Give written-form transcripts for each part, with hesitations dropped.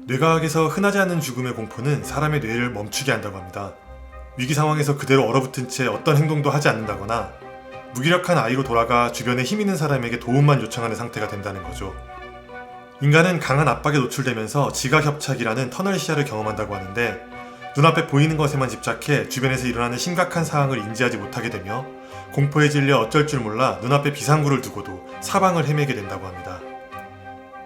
뇌과학에서 흔하지 않은 죽음의 공포는 사람의 뇌를 멈추게 한다고 합니다. 위기 상황에서 그대로 얼어붙은 채 어떤 행동도 하지 않는다거나 무기력한 아이로 돌아가 주변에 힘 있는 사람에게 도움만 요청하는 상태가 된다는 거죠. 인간은 강한 압박에 노출되면서 지각협착이라는 터널 시야를 경험한다고 하는데, 눈앞에 보이는 것에만 집착해 주변에서 일어나는 심각한 상황을 인지하지 못하게 되며 공포에 질려 어쩔 줄 몰라 눈앞에 비상구를 두고도 사방을 헤매게 된다고 합니다.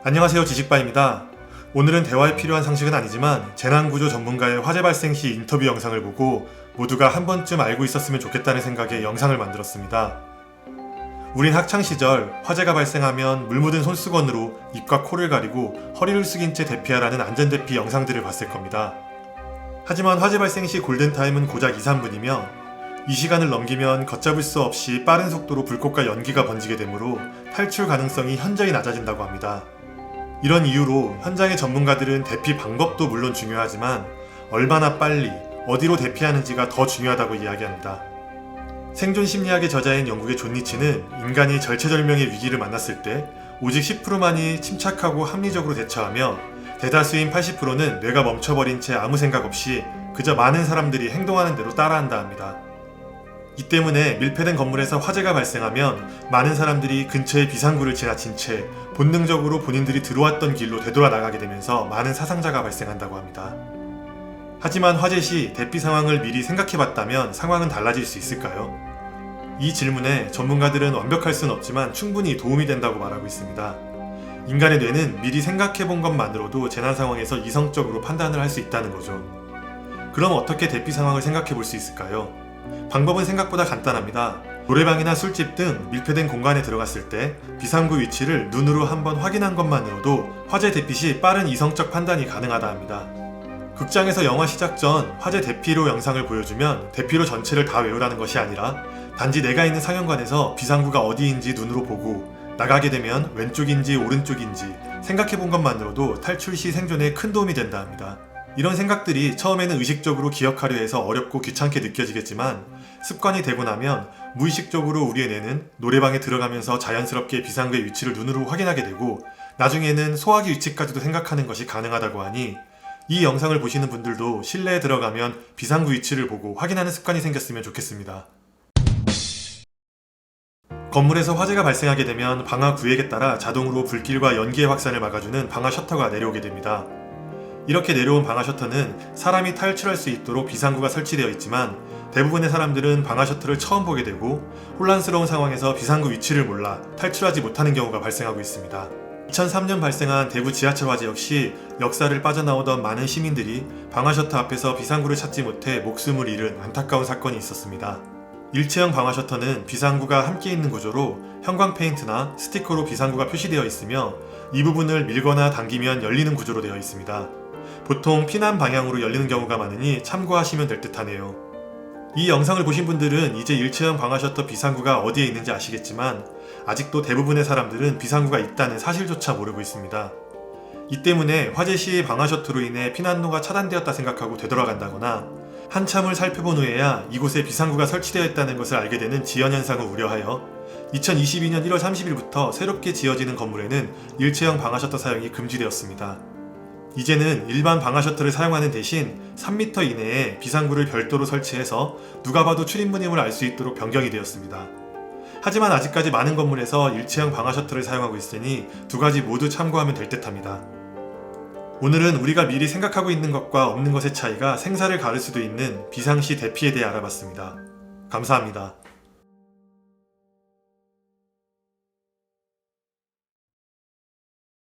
안녕하세요, 지식바입니다. 오늘은 대화에 필요한 상식은 아니지만 재난구조 전문가의 화재 발생 시 인터뷰 영상을 보고 모두가 한 번쯤 알고 있었으면 좋겠다는 생각에 영상을 만들었습니다. 우린 학창시절 화재가 발생하면 물 묻은 손수건으로 입과 코를 가리고 허리를 숙인 채 대피하라는 안전대피 영상들을 봤을 겁니다. 하지만 화재 발생 시 골든타임은 고작 2~3분이며 이 시간을 넘기면 걷잡을 수 없이 빠른 속도로 불꽃과 연기가 번지게 되므로 탈출 가능성이 현저히 낮아진다고 합니다. 이런 이유로 현장의 전문가들은 대피 방법도 물론 중요하지만 얼마나 빨리 어디로 대피하는지가 더 중요하다고 이야기합니다. 생존 심리학의 저자인 영국의 존 니치는 인간이 절체절명의 위기를 만났을 때 오직 10%만이 침착하고 합리적으로 대처하며 대다수인 80%는 뇌가 멈춰버린 채 아무 생각 없이 그저 많은 사람들이 행동하는 대로 따라한다 합니다. 이 때문에 밀폐된 건물에서 화재가 발생하면 많은 사람들이 근처의 비상구를 지나친 채 본능적으로 본인들이 들어왔던 길로 되돌아 나가게 되면서 많은 사상자가 발생한다고 합니다. 하지만 화재 시 대피 상황을 미리 생각해봤다면 상황은 달라질 수 있을까요? 이 질문에 전문가들은 완벽할 수는 없지만 충분히 도움이 된다고 말하고 있습니다. 인간의 뇌는 미리 생각해본 것만으로도 재난 상황에서 이성적으로 판단을 할 수 있다는 거죠. 그럼 어떻게 대피 상황을 생각해볼 수 있을까요? 방법은 생각보다 간단합니다. 노래방이나 술집 등 밀폐된 공간에 들어갔을 때 비상구 위치를 눈으로 한번 확인한 것만으로도 화재 대피 시 빠른 이성적 판단이 가능하다 합니다. 극장에서 영화 시작 전 화재 대피로 영상을 보여주면 대피로 전체를 다 외우라는 것이 아니라 단지 내가 있는 상영관에서 비상구가 어디인지 눈으로 보고 나가게 되면 왼쪽인지 오른쪽인지 생각해본 것만으로도 탈출 시 생존에 큰 도움이 된다 합니다. 이런 생각들이 처음에는 의식적으로 기억하려 해서 어렵고 귀찮게 느껴지겠지만 습관이 되고 나면 무의식적으로 우리의 뇌는 노래방에 들어가면서 자연스럽게 비상구의 위치를 눈으로 확인하게 되고 나중에는 소화기 위치까지도 생각하는 것이 가능하다고 하니 이 영상을 보시는 분들도 실내에 들어가면 비상구 위치를 보고 확인하는 습관이 생겼으면 좋겠습니다. 건물에서 화재가 발생하게 되면 방화 구획에 따라 자동으로 불길과 연기의 확산을 막아주는 방화 셔터가 내려오게 됩니다. 이렇게 내려온 방화 셔터는 사람이 탈출할 수 있도록 비상구가 설치되어 있지만 대부분의 사람들은 방화 셔터를 처음 보게 되고 혼란스러운 상황에서 비상구 위치를 몰라 탈출하지 못하는 경우가 발생하고 있습니다. 2003년 발생한 대구 지하철 화재 역시 역사를 빠져나오던 많은 시민들이 방화 셔터 앞에서 비상구를 찾지 못해 목숨을 잃은 안타까운 사건이 있었습니다. 일체형 방화 셔터는 비상구가 함께 있는 구조로 형광 페인트나 스티커로 비상구가 표시되어 있으며 이 부분을 밀거나 당기면 열리는 구조로 되어 있습니다. 보통 피난 방향으로 열리는 경우가 많으니 참고하시면 될 듯 하네요. 이 영상을 보신 분들은 이제 일체형 방화 셔터 비상구가 어디에 있는지 아시겠지만 아직도 대부분의 사람들은 비상구가 있다는 사실조차 모르고 있습니다. 이 때문에 화재 시 방화 셔터로 인해 피난로가 차단되었다 생각하고 되돌아간다거나 한참을 살펴본 후에야 이곳에 비상구가 설치되어 있다는 것을 알게 되는 지연현상을 우려하여 2022년 1월 30일부터 새롭게 지어지는 건물에는 일체형 방화 셔터 사용이 금지되었습니다. 이제는 일반 방화 셔터를 사용하는 대신 3m 이내에 비상구를 별도로 설치해서 누가 봐도 출입문임을 알 수 있도록 변경이 되었습니다. 하지만 아직까지 많은 건물에서 일체형 방화 셔터를 사용하고 있으니 두 가지 모두 참고하면 될 듯합니다. 오늘은 우리가 미리 생각하고 있는 것과 없는 것의 차이가 생사를 가를 수도 있는 비상시 대피에 대해 알아봤습니다. 감사합니다.